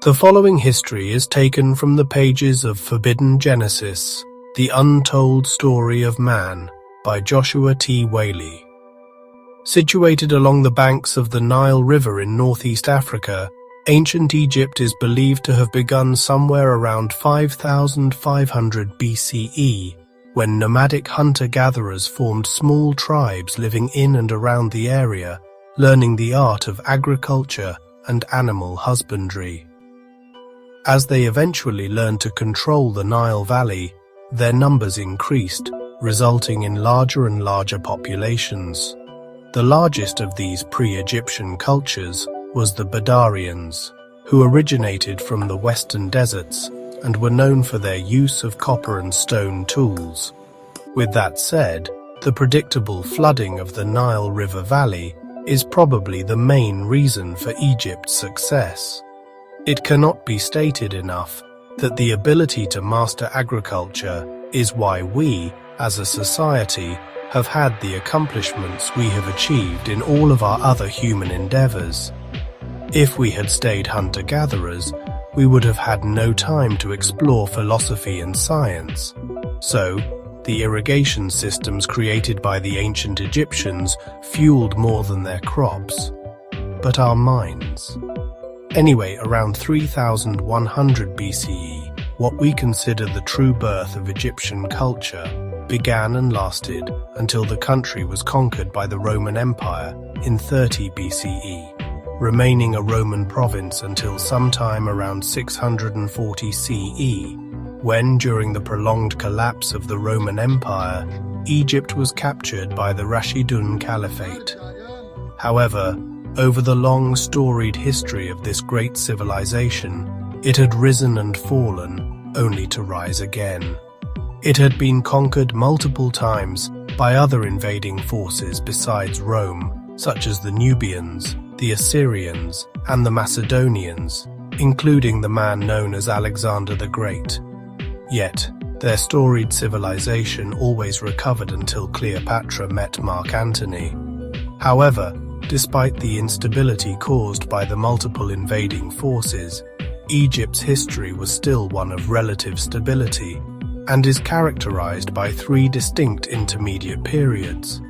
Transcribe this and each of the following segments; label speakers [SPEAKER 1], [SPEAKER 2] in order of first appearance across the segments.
[SPEAKER 1] The following history is taken from the pages of Forbidden Genesis, The Untold Story of Man, by Joshua T. Whaley. Situated along the banks of the Nile River in northeast Africa, ancient Egypt is believed to have begun somewhere around 5,500 BCE, when nomadic hunter-gatherers formed small tribes living in and around the area, learning the art of agriculture and animal husbandry. As they eventually learned to control the Nile Valley, their numbers increased, resulting in larger and larger populations. The largest of these pre-Egyptian cultures was the Badarians, who originated from the western deserts and were known for their use of copper and stone tools. With that said, the predictable flooding of the Nile River Valley is probably the main reason for Egypt's success. It cannot be stated enough that the ability to master agriculture is why we, as a society, have had the accomplishments we have achieved in all of our other human endeavors. If we had stayed hunter-gatherers, we would have had no time to explore philosophy and science. So, the irrigation systems created by the ancient Egyptians fueled more than their crops, but our minds. Anyway, around 3100 BCE, what we consider the true birth of Egyptian culture began and lasted until the country was conquered by the Roman Empire in 30 BCE, remaining a Roman province until sometime around 640 CE, when, during the prolonged collapse of the Roman Empire, Egypt was captured by the Rashidun Caliphate. However, over the long storied history of this great civilization, it had risen and fallen, only to rise again. It had been conquered multiple times by other invading forces besides Rome, such as the Nubians, the Assyrians, and the Macedonians, including the man known as Alexander the Great. Yet, their storied civilization always recovered until Cleopatra met Mark Antony. However, despite the instability caused by the multiple invading forces, Egypt's history was still one of relative stability and is characterized by three distinct intermediate periods.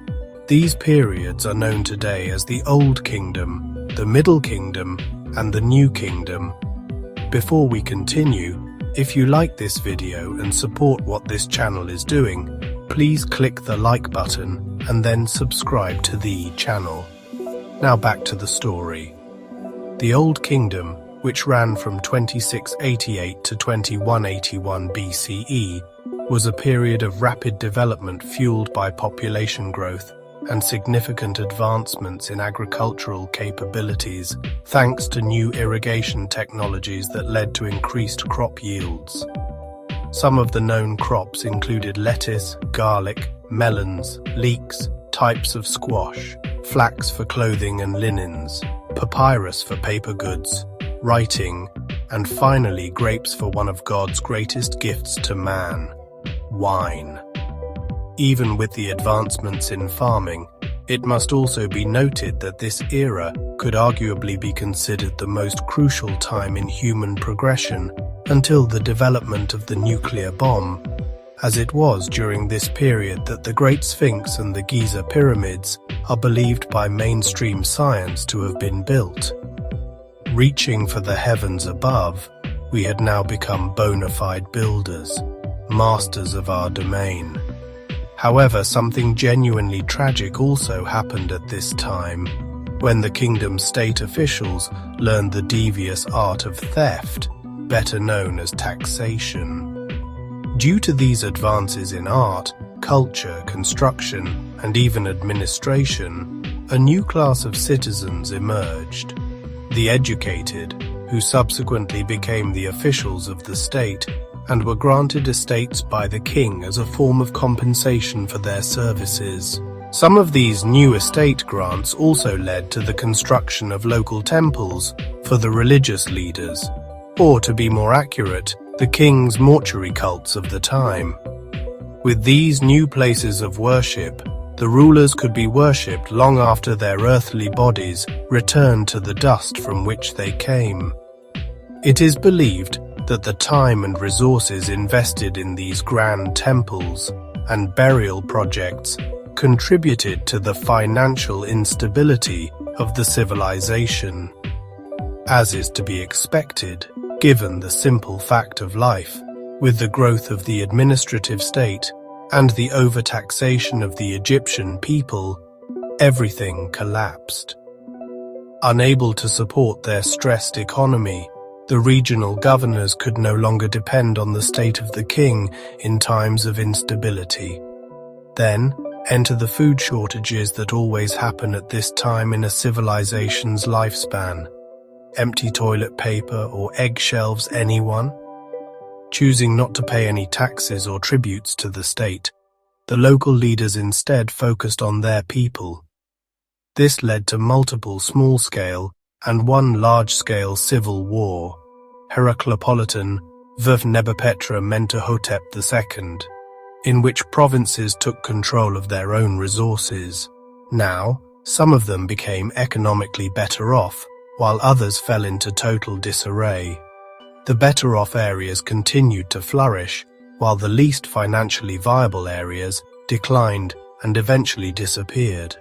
[SPEAKER 1] These periods are known today as the Old Kingdom, the Middle Kingdom, and the New Kingdom. Before we continue, if you like this video and support what this channel is doing, please click the like button and then subscribe to the channel. Now back to the story. The Old Kingdom, which ran from 2688 to 2181 BCE, was a period of rapid development fueled by population growth and significant advancements in agricultural capabilities, thanks to new irrigation technologies that led to increased crop yields. Some of the known crops included lettuce, garlic, melons, leeks, types of squash, flax for clothing and linens, papyrus for paper goods, writing, and finally grapes for one of God's greatest gifts to man, wine. Even with the advancements in farming, it must also be noted that this era could arguably be considered the most crucial time in human progression until the development of the nuclear bomb, as it was during this period that the Great Sphinx and the Giza pyramids are believed by mainstream science to have been built. Reaching for the heavens above, we had now become bona fide builders, masters of our domain. However, something genuinely tragic also happened at this time, when the kingdom's state officials learned the devious art of theft, better known as taxation. Due to these advances in art, culture, construction, and even administration, a new class of citizens emerged. The educated, who subsequently became the officials of the state and were granted estates by the king as a form of compensation for their services. Some of these new estate grants also led to the construction of local temples for the religious leaders, or to be more accurate, the king's mortuary cults of the time. With these new places of worship, the rulers could be worshipped long after their earthly bodies returned to the dust from which they came. It is believed that the time and resources invested in these grand temples and burial projects contributed to the financial instability of the civilization. As is to be expected, given the simple fact of life, with the growth of the administrative state and the overtaxation of the Egyptian people, everything collapsed. Unable to support their stressed economy, the regional governors could no longer depend on the state of the king in times of instability. Then, enter the food shortages that always happen at this time in a civilization's lifespan. Empty toilet paper or eggshelves, anyone? Choosing not to pay any taxes or tributes to the state, the local leaders instead focused on their people. This led to multiple small-scale and one large-scale civil war, Heracleopolitan v. Nebuchadnezzar Mentuhotep II, in which provinces took control of their own resources. Now, some of them became economically better off, while others fell into total disarray. The better-off areas continued to flourish, while the least financially viable areas declined and eventually disappeared.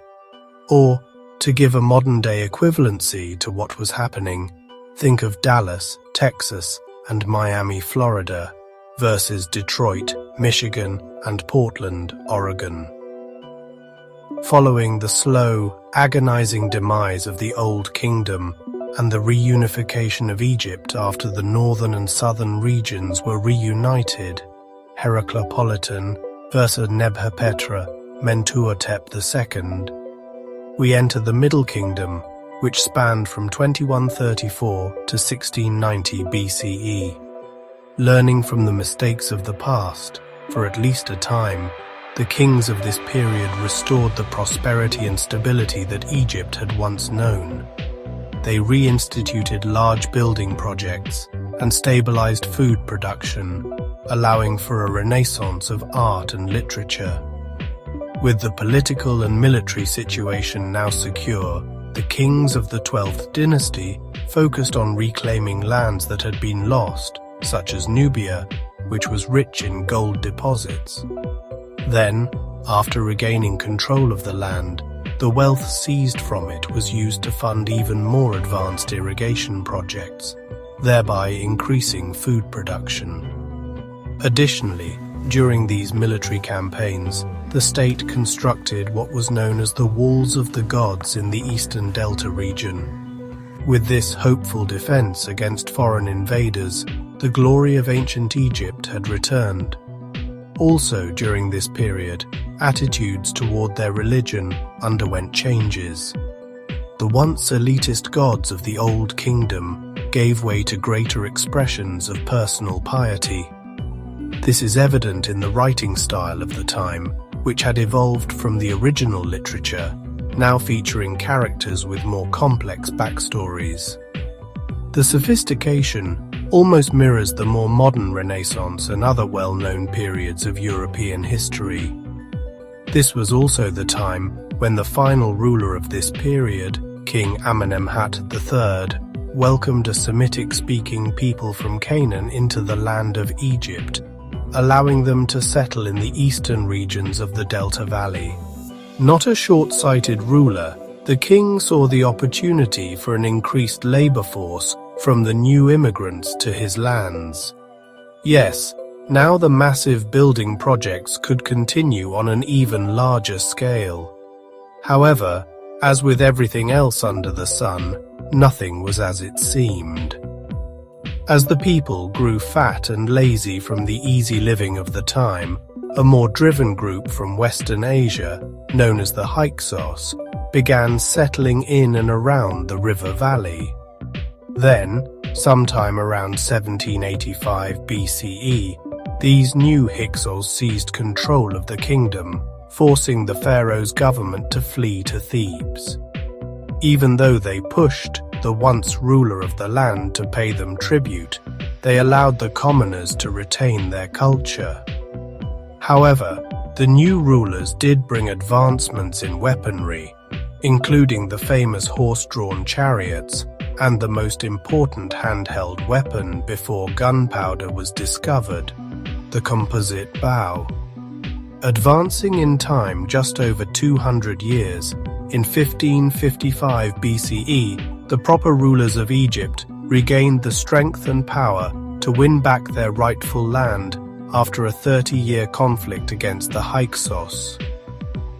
[SPEAKER 1] Or, to give a modern-day equivalency to what was happening, think of Dallas, Texas, and Miami, Florida, versus Detroit, Michigan, and Portland, Oregon. Following the slow, agonizing demise of the Old Kingdom and the reunification of Egypt after the northern and southern regions were reunited, Heracleopolitan versus Nebuchadnezzar Mentuhotep II, we enter the Middle Kingdom, which spanned from 2134 to 1690 BCE. Learning from the mistakes of the past, for at least a time, the kings of this period restored the prosperity and stability that Egypt had once known. They reinstituted large building projects and stabilized food production, allowing for a renaissance of art and literature. With the political and military situation now secure, the kings of the 12th dynasty focused on reclaiming lands that had been lost, such as Nubia, which was rich in gold deposits. Then, after regaining control of the land, the wealth seized from it was used to fund even more advanced irrigation projects, thereby increasing food production. Additionally, during these military campaigns, the state constructed what was known as the Walls of the Gods in the Eastern Delta region. With this hopeful defense against foreign invaders, the glory of ancient Egypt had returned. Also during this period, attitudes toward their religion underwent changes. The once elitist gods of the Old Kingdom gave way to greater expressions of personal piety. This is evident in the writing style of the time, which had evolved from the original literature, now featuring characters with more complex backstories. The sophistication almost mirrors the more modern Renaissance and other well-known periods of European history. This was also the time when the final ruler of this period, King Amenemhat III, welcomed a Semitic-speaking people from Canaan into the land of Egypt, allowing them to settle in the eastern regions of the Delta Valley. Not a short-sighted ruler, the king saw the opportunity for an increased labor force from the new immigrants to his lands. Yes, now the massive building projects could continue on an even larger scale. However, as with everything else under the sun, nothing was as it seemed. As the people grew fat and lazy from the easy living of the time, a more driven group from Western Asia, known as the Hyksos, began settling in and around the river valley. Then, sometime around 1785 BCE, these new Hyksos seized control of the kingdom, forcing the pharaoh's government to flee to Thebes. Even though they pushed the once ruler of the land to pay them tribute, they allowed the commoners to retain their culture. However, the new rulers did bring advancements in weaponry, including the famous horse-drawn chariots, and the most important handheld weapon before gunpowder was discovered, the composite bow. Advancing in time just over 200 years, in 1555 BCE, the proper rulers of Egypt regained the strength and power to win back their rightful land after a 30-year conflict against the Hyksos.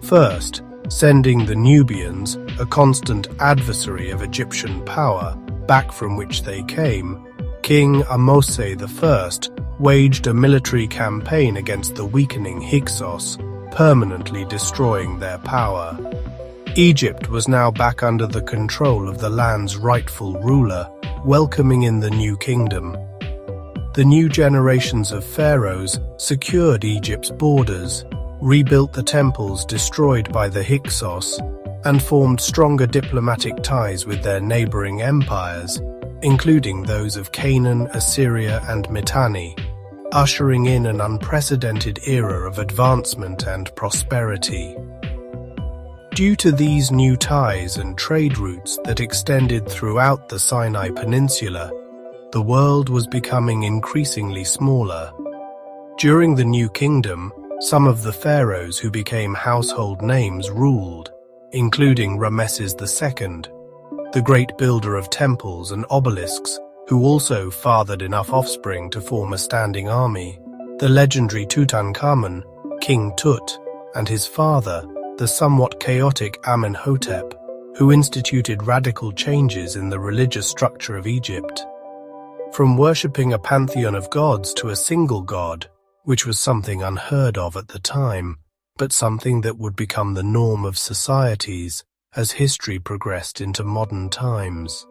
[SPEAKER 1] First, sending the Nubians, a constant adversary of Egyptian power, back from which they came, King Ahmose I waged a military campaign against the weakening Hyksos, permanently destroying their power. Egypt was now back under the control of the land's rightful ruler, welcoming in the new kingdom. The new generations of pharaohs secured Egypt's borders, rebuilt the temples destroyed by the Hyksos, and formed stronger diplomatic ties with their neighboring empires, including those of Canaan, Assyria, and Mitanni, ushering in an unprecedented era of advancement and prosperity. Due to these new ties and trade routes that extended throughout the Sinai Peninsula, the world was becoming increasingly smaller. During the New Kingdom, some of the pharaohs who became household names ruled, including Ramesses II, the great builder of temples and obelisks, who also fathered enough offspring to form a standing army, the legendary Tutankhamun, King Tut, and his father, the somewhat chaotic Amenhotep, who instituted radical changes in the religious structure of Egypt. From worshipping a pantheon of gods to a single god, which was something unheard of at the time, but something that would become the norm of societies as history progressed into modern times.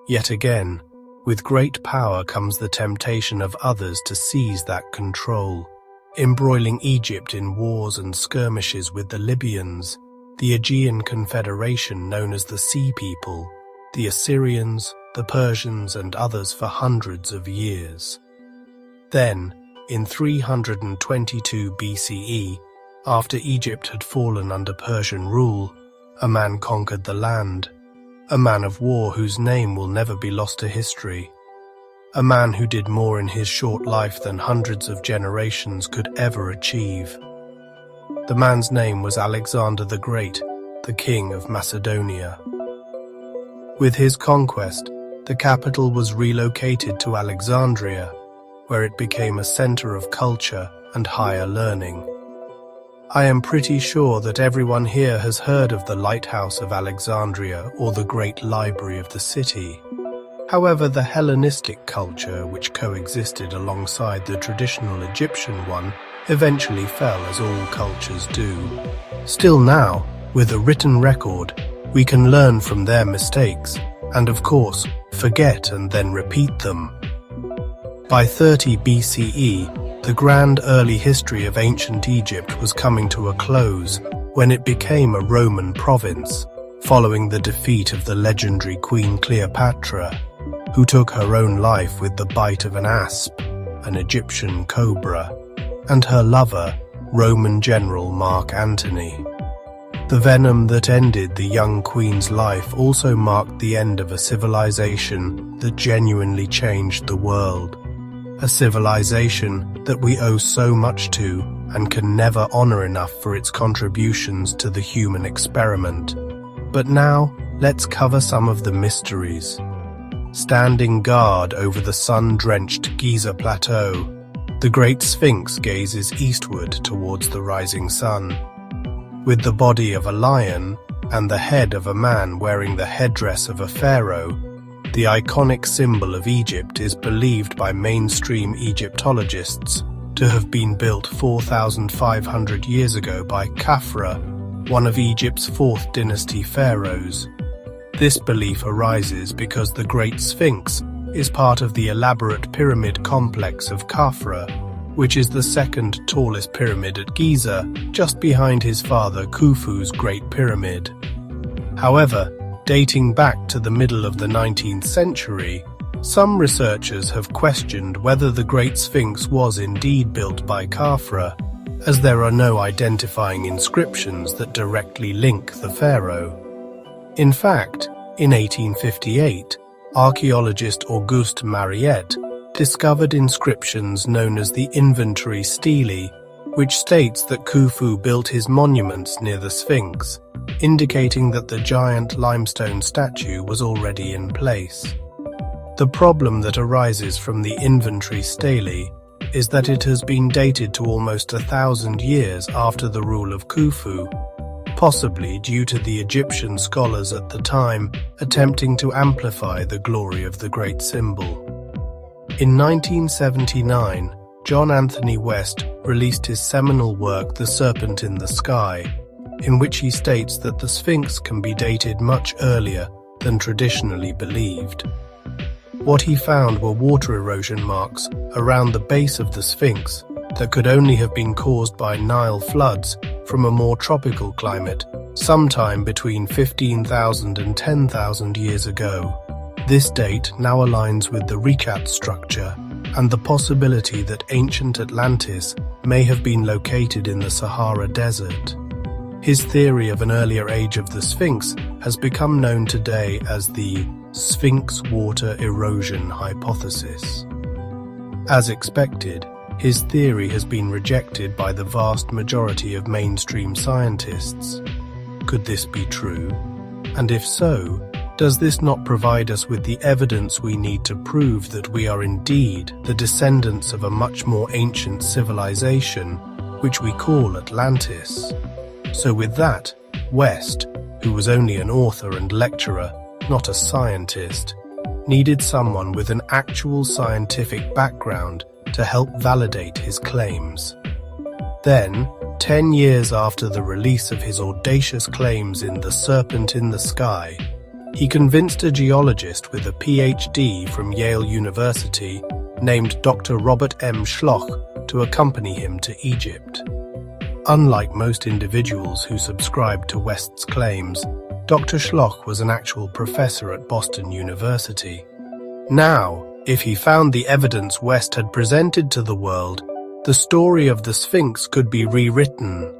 [SPEAKER 1] Yet again, with great power comes the temptation of others to seize that control, embroiling Egypt in wars and skirmishes with the Libyans, the Aegean Confederation known as the Sea People, the Assyrians, the Persians, and others for hundreds of years. Then, in 322 BCE, after Egypt had fallen under Persian rule, a man conquered the land, a man of war whose name will never be lost to history, a man who did more in his short life than hundreds of generations could ever achieve. The man's name was Alexander the Great, the King of Macedonia. With his conquest, the capital was relocated to Alexandria, where it became a center of culture and higher learning. I am pretty sure that everyone here has heard of the Lighthouse of Alexandria or the Great Library of the city. However, the Hellenistic culture, which coexisted alongside the traditional Egyptian one, eventually fell as all cultures do. Still now, with a written record, we can learn from their mistakes, and of course, forget and then repeat them. By 30 BCE, the grand early history of ancient Egypt was coming to a close when it became a Roman province, following the defeat of the legendary Queen Cleopatra, who took her own life with the bite of an asp, an Egyptian cobra, and her lover, Roman general Mark Antony. The venom that ended the young queen's life also marked the end of a civilization that genuinely changed the world. A civilization that we owe so much to and can never honor enough for its contributions to the human experiment. But now, let's cover some of the mysteries. Standing guard over the sun-drenched Giza Plateau, the Great Sphinx gazes eastward towards the rising sun. With the body of a lion and the head of a man wearing the headdress of a pharaoh, the iconic symbol of Egypt is believed by mainstream Egyptologists to have been built 4,500 years ago by Khafra, one of Egypt's 4th dynasty pharaohs. This belief arises because the Great Sphinx is part of the elaborate pyramid complex of Khafra, which is the second tallest pyramid at Giza, just behind his father Khufu's Great Pyramid. However, dating back to the middle of the 19th century, some researchers have questioned whether the Great Sphinx was indeed built by Khafra, as there are no identifying inscriptions that directly link the pharaoh. In fact, in 1858, archaeologist Auguste Mariette discovered inscriptions known as the Inventory Stele, which states that Khufu built his monuments near the Sphinx, indicating that the giant limestone statue was already in place. The problem that arises from the Inventory Stele is that it has been dated to almost 1,000 years after the rule of Khufu, possibly due to the Egyptian scholars at the time attempting to amplify the glory of the great symbol. In 1979, John Anthony West released his seminal work The Serpent in the Sky, in which he states that the Sphinx can be dated much earlier than traditionally believed. What he found were water erosion marks around the base of the Sphinx that could only have been caused by Nile floods from a more tropical climate sometime between 15,000 and 10,000 years ago. This date now aligns with the Richat structure and the possibility that ancient Atlantis may have been located in the Sahara Desert. His theory of an earlier age of the Sphinx has become known today as the Sphinx water erosion hypothesis. As expected, his theory has been rejected by the vast majority of mainstream scientists. Could this be true? And if so, does this not provide us with the evidence we need to prove that we are indeed the descendants of a much more ancient civilization, which we call Atlantis? So with that, West, who was only an author and lecturer, not a scientist, needed someone with an actual scientific background to help validate his claims. Then, 10 years after the release of his audacious claims in The Serpent in the Sky, he convinced a geologist with a PhD from Yale University named Dr. Robert M. Schloch to accompany him to Egypt. Unlike most individuals who subscribed to West's claims, Dr. Schloch was an actual professor at Boston University. Now, if he found the evidence West had presented to the world, the story of the Sphinx could be rewritten.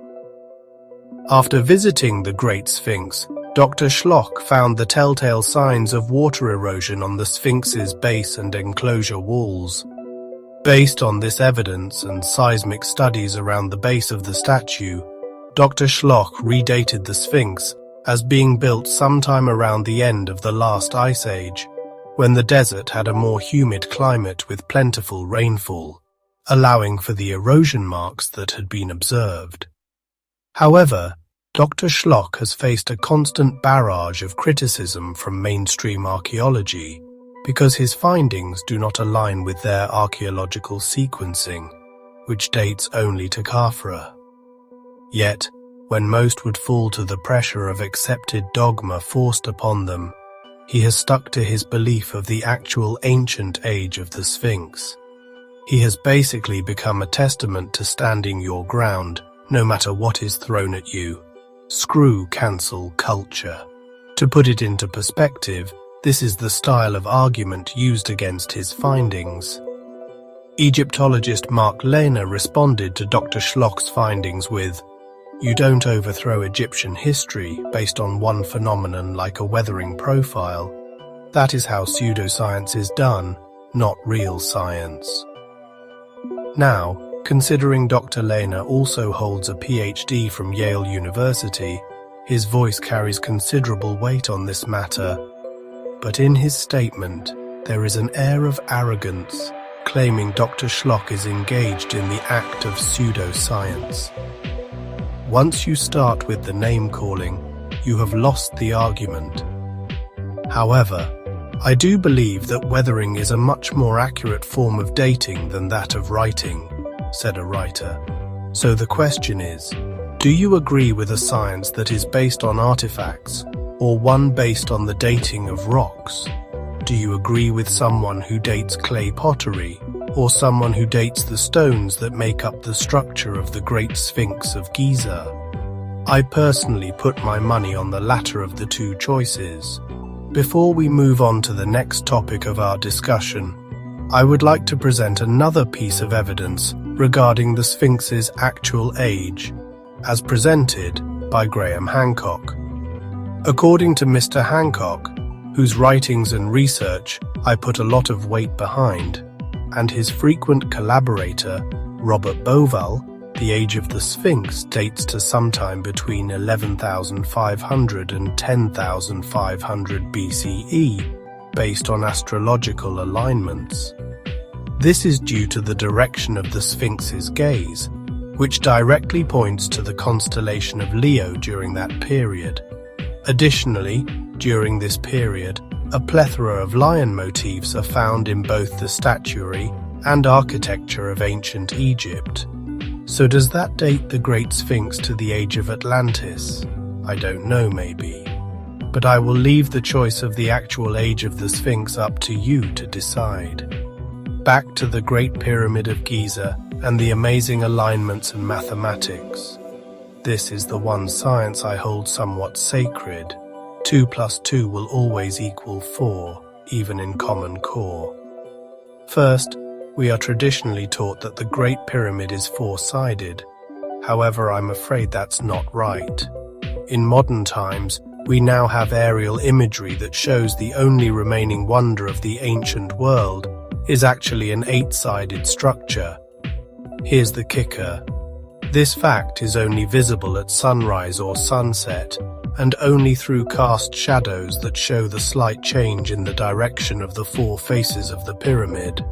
[SPEAKER 1] After visiting the Great Sphinx, Dr. Schloch found the telltale signs of water erosion on the Sphinx's base and enclosure walls. Based on this evidence and seismic studies around the base of the statue, Dr. Schloch redated the Sphinx as being built sometime around the end of the last ice age, when the desert had a more humid climate with plentiful rainfall, allowing for the erosion marks that had been observed. However, Dr. Schloch has faced a constant barrage of criticism from mainstream archaeology because his findings do not align with their archaeological sequencing, which dates only to Khafra. Yet, when most would fall to the pressure of accepted dogma forced upon them, he has stuck to his belief of the actual ancient age of the Sphinx. He has basically become a testament to standing your ground, no matter what is thrown at you. Screw cancel culture. To put it into perspective, this is the style of argument used against his findings. Egyptologist Mark Lehner responded to Dr. Schloch's findings with, "You don't overthrow Egyptian history based on one phenomenon like a weathering profile. That is how pseudoscience is done, not real science." Now, considering Dr. Lehner also holds a PhD from Yale University, his voice carries considerable weight on this matter. But in his statement, there is an air of arrogance, claiming Dr. Schloch is engaged in the act of pseudoscience. Once you start with the name-calling, you have lost the argument. However, I do believe that weathering is a much more accurate form of dating than that of writing, said a writer. So the question is, do you agree with a science that is based on artifacts, or one based on the dating of rocks? Do you agree with someone who dates clay pottery, or someone who dates the stones that make up the structure of the Great Sphinx of Giza? I personally put my money on the latter of the two choices. Before we move on to the next topic of our discussion, I would like to present another piece of evidence regarding the Sphinx's actual age, as presented by Graham Hancock. According to Mr. Hancock, whose writings and research I put a lot of weight behind, and his frequent collaborator, Robert Bauval, the age of the Sphinx dates to sometime between 11,500 and 10,500 BCE, based on astrological alignments. This is due to the direction of the Sphinx's gaze, which directly points to the constellation of Leo during that period. Additionally, during this period, a plethora of lion motifs are found in both the statuary and architecture of ancient Egypt. So does that date the Great Sphinx to the age of Atlantis? I don't know, maybe. But I will leave the choice of the actual age of the Sphinx up to you to decide. Back to the Great Pyramid of Giza and the amazing alignments and mathematics. This is the one science I hold somewhat sacred. 2 plus 2 will always equal 4, even in Common Core. First, we are traditionally taught that the Great Pyramid is four-sided. However, I'm afraid that's not right. In modern times, we now have aerial imagery that shows the only remaining wonder of the ancient world is actually an 8-sided structure. Here's the kicker. This fact is only visible at sunrise or sunset, and only through cast shadows that show the slight change in the direction of the four faces of the pyramid.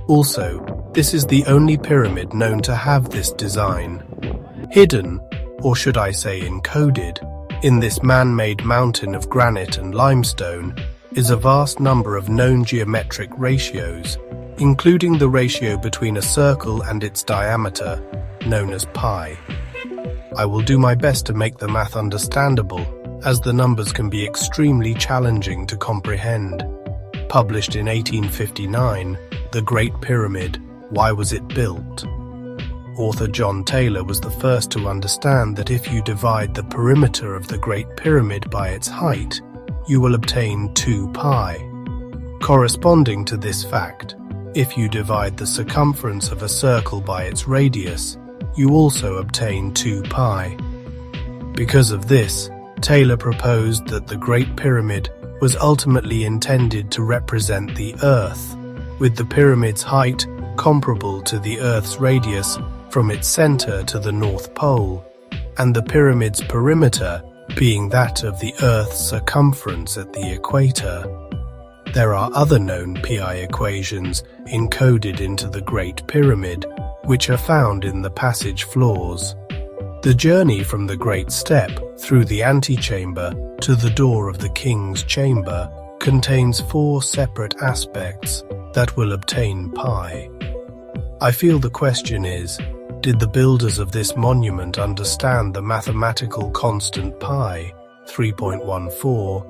[SPEAKER 1] Also, this is the only pyramid known to have this design. Hidden, or should I say encoded, in this man-made mountain of granite and limestone is a vast number of known geometric ratios, including the ratio between a circle and its diameter, known as pi. I will do my best to make the math understandable, as the numbers can be extremely challenging to comprehend. Published in 1859, The Great Pyramid, Why Was It Built? Author John Taylor was the first to understand that if you divide the perimeter of the Great Pyramid by its height, you will obtain 2 pi. Corresponding to this fact, if you divide the circumference of a circle by its radius, you also obtain 2 pi. Because of this, Taylor proposed that the Great Pyramid was ultimately intended to represent the Earth, with the pyramid's height comparable to the Earth's radius from its center to the North Pole, and the pyramid's perimeter being that of the Earth's circumference at the equator. There are other known pi equations encoded into the Great Pyramid, which are found in the passage floors. The journey from the Great Step through the antechamber to the door of the King's Chamber contains 4 separate aspects that will obtain pi. I feel the question is, did the builders of this monument understand the mathematical constant pi, 3.14,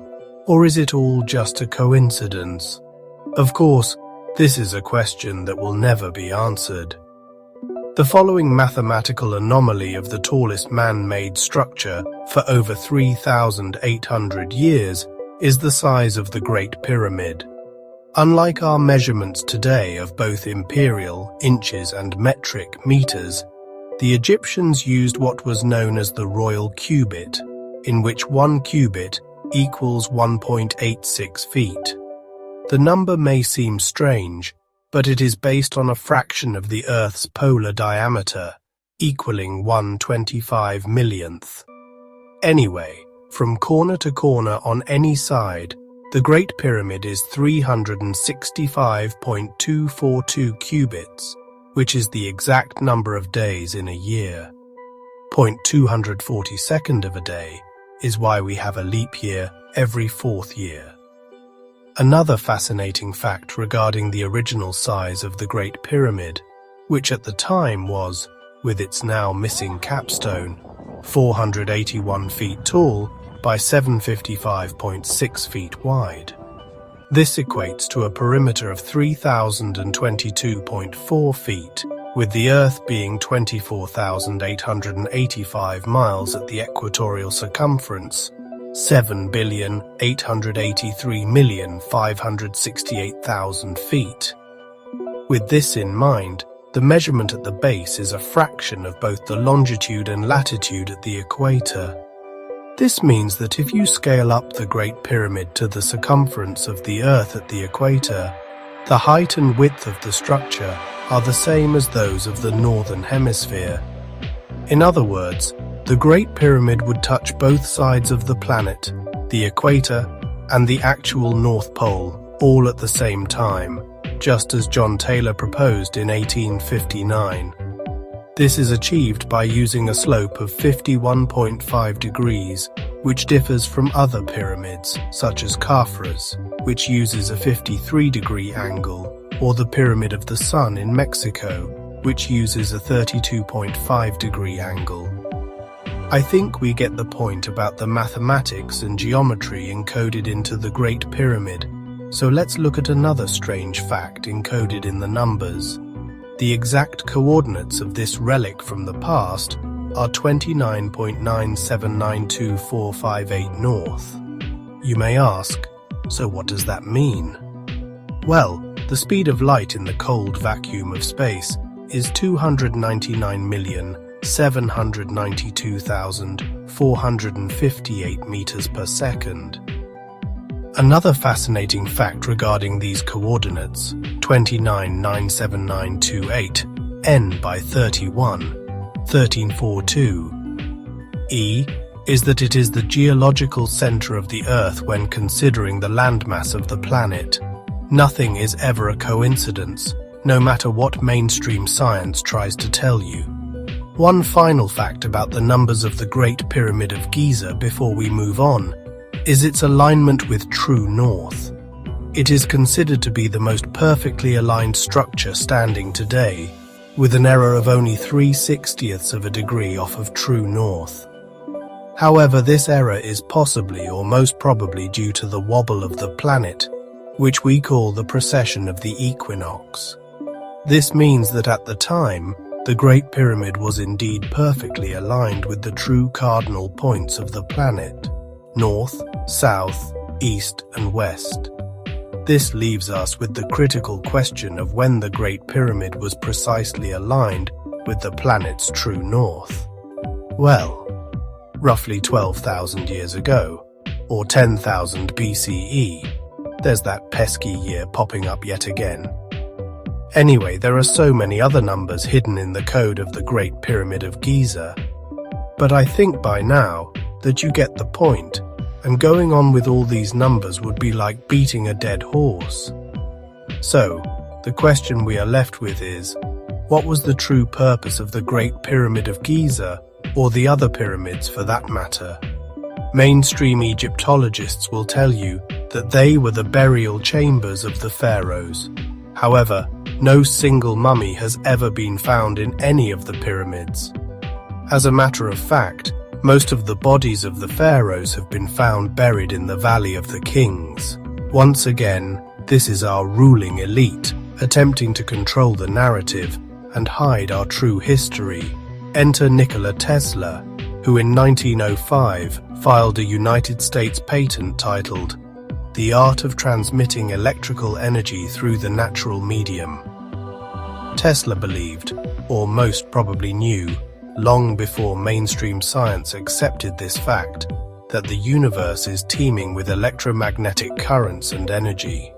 [SPEAKER 1] or is it all just a coincidence? Of course, this is a question that will never be answered. The following mathematical anomaly of the tallest man-made structure for over 3,800 years is the size of the Great Pyramid. Unlike our measurements today of both imperial, inches, and metric meters, the Egyptians used what was known as the royal cubit, in which 1 cubit equals 1.86 feet. The number may seem strange, but it is based on a fraction of the Earth's polar diameter, equaling 1/25 millionth. Anyway, from corner to corner on any side, the Great Pyramid is 365.242 cubits, which is the exact number of days in a year. 0.242 of a day is why we have a leap year every 4th year. Another fascinating fact regarding the original size of the Great Pyramid, which at the time was, with its now missing capstone, 481 feet tall by 755.6 feet wide. This equates to a perimeter of 3,022.4 feet, with the Earth being 24,885 miles at the equatorial circumference, 7,883,568,000 feet. With this in mind, the measurement at the base is a fraction of both the longitude and latitude at the equator. This means that if you scale up the Great Pyramid to the circumference of the Earth at the equator, the height and width of the structure are the same as those of the Northern Hemisphere. In other words, the Great Pyramid would touch both sides of the planet, the equator, and the actual North Pole, all at the same time, just as John Taylor proposed in 1859. This is achieved by using a slope of 51.5 degrees, which differs from other pyramids, such as Khafra's, which uses a 53-degree angle, or the Pyramid of the Sun in Mexico, which uses a 32.5-degree angle. I think we get the point about the mathematics and geometry encoded into the Great Pyramid, so let's look at another strange fact encoded in the numbers. The exact coordinates of this relic from the past are 29.9792458 north. You may ask, so what does that mean? Well, the speed of light in the cold vacuum of space is 299,792,458 meters per second. Another fascinating fact regarding these coordinates, 29,97928, n by 31, 1342, e, is that it is the geological center of the Earth when considering the landmass of the planet. Nothing is ever a coincidence, no matter what mainstream science tries to tell you. One final fact about the numbers of the Great Pyramid of Giza before we move on is its alignment with true north. It is considered to be the most perfectly aligned structure standing today, with an error of only 3/60ths of a degree off of true north. However, this error is possibly or most probably due to the wobble of the planet, which we call the precession of the equinox. This means that at the time, the Great Pyramid was indeed perfectly aligned with the true cardinal points of the planet: north, south, east, and west. This leaves us with the critical question of when the Great Pyramid was precisely aligned with the planet's true north. Well, roughly 12,000 years ago, or 10,000 BCE. There's that pesky year popping up yet again. Anyway, there are so many other numbers hidden in the code of the Great Pyramid of Giza. But I think by now that you get the point, and going on with all these numbers would be like beating a dead horse. So, the question we are left with is, what was the true purpose of the Great Pyramid of Giza, or the other pyramids for that matter? Mainstream Egyptologists will tell you that they were the burial chambers of the pharaohs. However, no single mummy has ever been found in any of the pyramids. As a matter of fact, most of the bodies of the pharaohs have been found buried in the Valley of the Kings. Once again, this is our ruling elite, attempting to control the narrative and hide our true history. Enter Nikola Tesla, who in 1905 filed a United States patent titled "The Art of Transmitting Electrical Energy Through the Natural Medium." Tesla believed, or most probably knew, long before mainstream science accepted this fact, that the universe is teeming with electromagnetic currents and energy.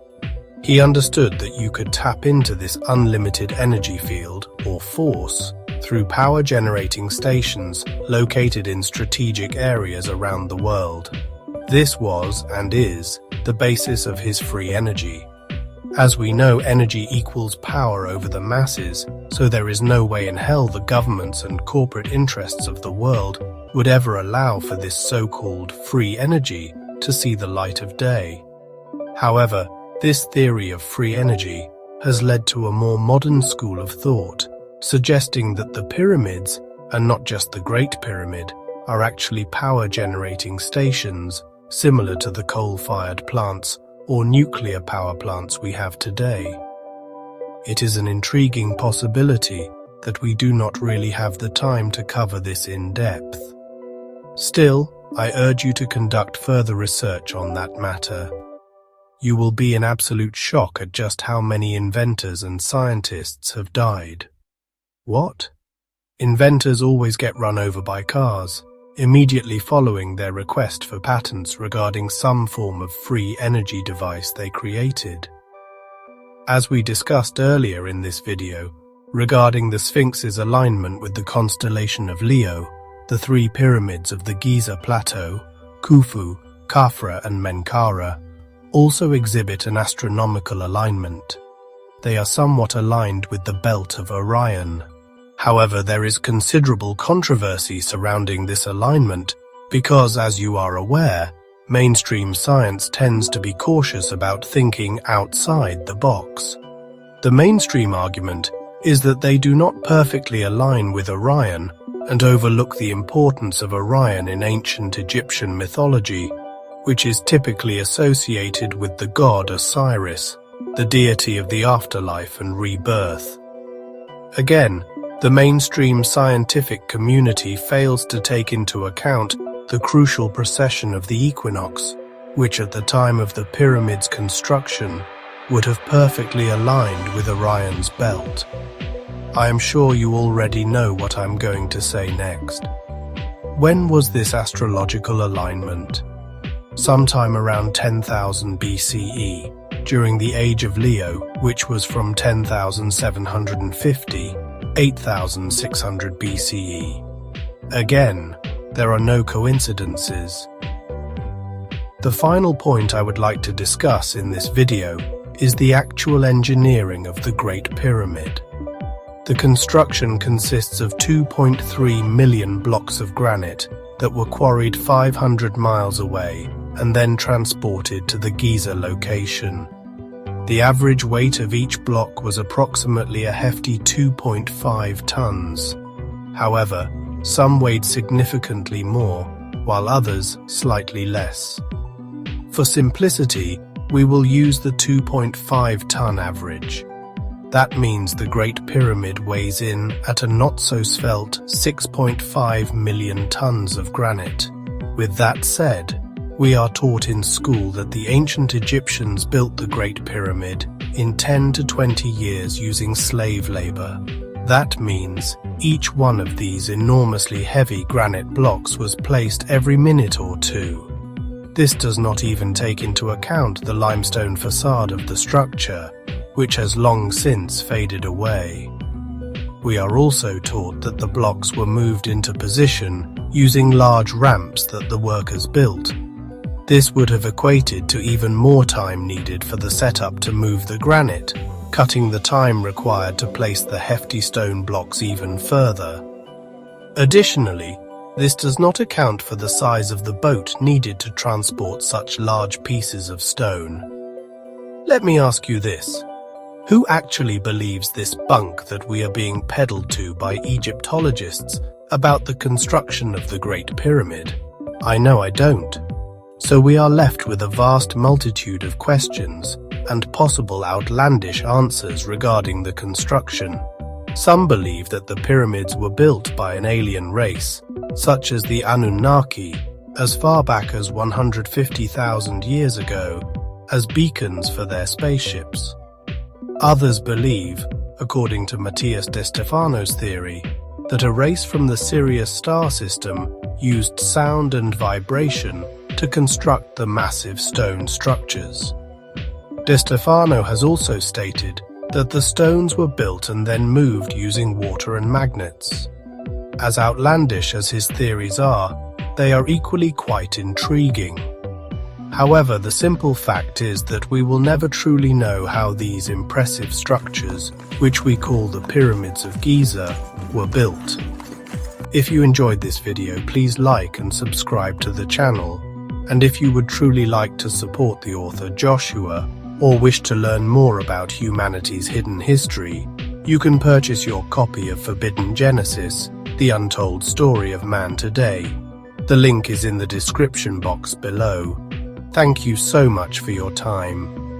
[SPEAKER 1] He understood that you could tap into this unlimited energy field, or force, through power-generating stations located in strategic areas around the world. This was, and is, the basis of his free energy. As we know, energy equals power over the masses, so there is no way in hell the governments and corporate interests of the world would ever allow for this so-called free energy to see the light of day. However, this theory of free energy has led to a more modern school of thought, suggesting that the pyramids, and not just the Great Pyramid, are actually power-generating stations, similar to the coal-fired plants or nuclear power plants we have today. It is an intriguing possibility that we do not really have the time to cover this in depth. Still, I urge you to conduct further research on that matter. You will be in absolute shock at just how many inventors and scientists have died. What? Inventors always get run over by cars. immediately following their request for patents regarding some form of free energy device they created. As we discussed earlier in this video, regarding the Sphinx's alignment with the constellation of Leo, the three pyramids of the Giza Plateau, Khufu, Khafra and Menkaure, also exhibit an astronomical alignment. They are somewhat aligned with the belt of Orion. However, there is considerable controversy surrounding this alignment because, as you are aware, mainstream science tends to be cautious about thinking outside the box. The mainstream argument is that they do not perfectly align with Orion and overlook the importance of Orion in ancient Egyptian mythology, which is typically associated with the god Osiris, the deity of the afterlife and rebirth. Again, the mainstream scientific community fails to take into account the crucial precession of the equinox, which at the time of the pyramid's construction would have perfectly aligned with Orion's belt. I am sure you already know what I'm going to say next. When was this astrological alignment? Sometime around 10,000 BCE, during the Age of Leo, which was from 10,750 8,600 BCE. Again, there are no coincidences. The final point I would like to discuss in this video is the actual engineering of the Great Pyramid. The construction consists of 2.3 million blocks of granite that were quarried 500 miles away and then transported to the Giza location. The average weight of each block was approximately a hefty 2.5 tons. However, some weighed significantly more, while others slightly less. For simplicity, we will use the 2.5-ton average. That means the Great Pyramid weighs in at a not-so-svelte 6.5 million tons of granite. With that said, we are taught in school that the ancient Egyptians built the Great Pyramid in 10 to 20 years using slave labor. That means each one of these enormously heavy granite blocks was placed every minute or two. This does not even take into account the limestone facade of the structure, which has long since faded away. We are also taught that the blocks were moved into position using large ramps that the workers built. This would have equated to even more time needed for the setup to move the granite, cutting the time required to place the hefty stone blocks even further. Additionally, this does not account for the size of the boat needed to transport such large pieces of stone. Let me ask you this. Who actually believes this bunk that we are being peddled to by Egyptologists about the construction of the Great Pyramid? I know I don't. So we are left with a vast multitude of questions and possible outlandish answers regarding the construction. Some believe that the pyramids were built by an alien race, such as the Anunnaki, as far back as 150,000 years ago, as beacons for their spaceships. Others believe, according to Matthias de Stefano's theory, that a race from the Sirius star system used sound and vibration to construct the massive stone structures. De Stefano has also stated that the stones were built and then moved using water and magnets. As outlandish as his theories are, they are equally quite intriguing. However, the simple fact is that we will never truly know how these impressive structures, which we call the Pyramids of Giza, were built. If you enjoyed this video, please like and subscribe to the channel. And if you would truly like to support the author Joshua, or wish to learn more about humanity's hidden history, you can purchase your copy of Forbidden Genesis, The Untold Story of Man Today. The link is in the description box below. Thank you so much for your time.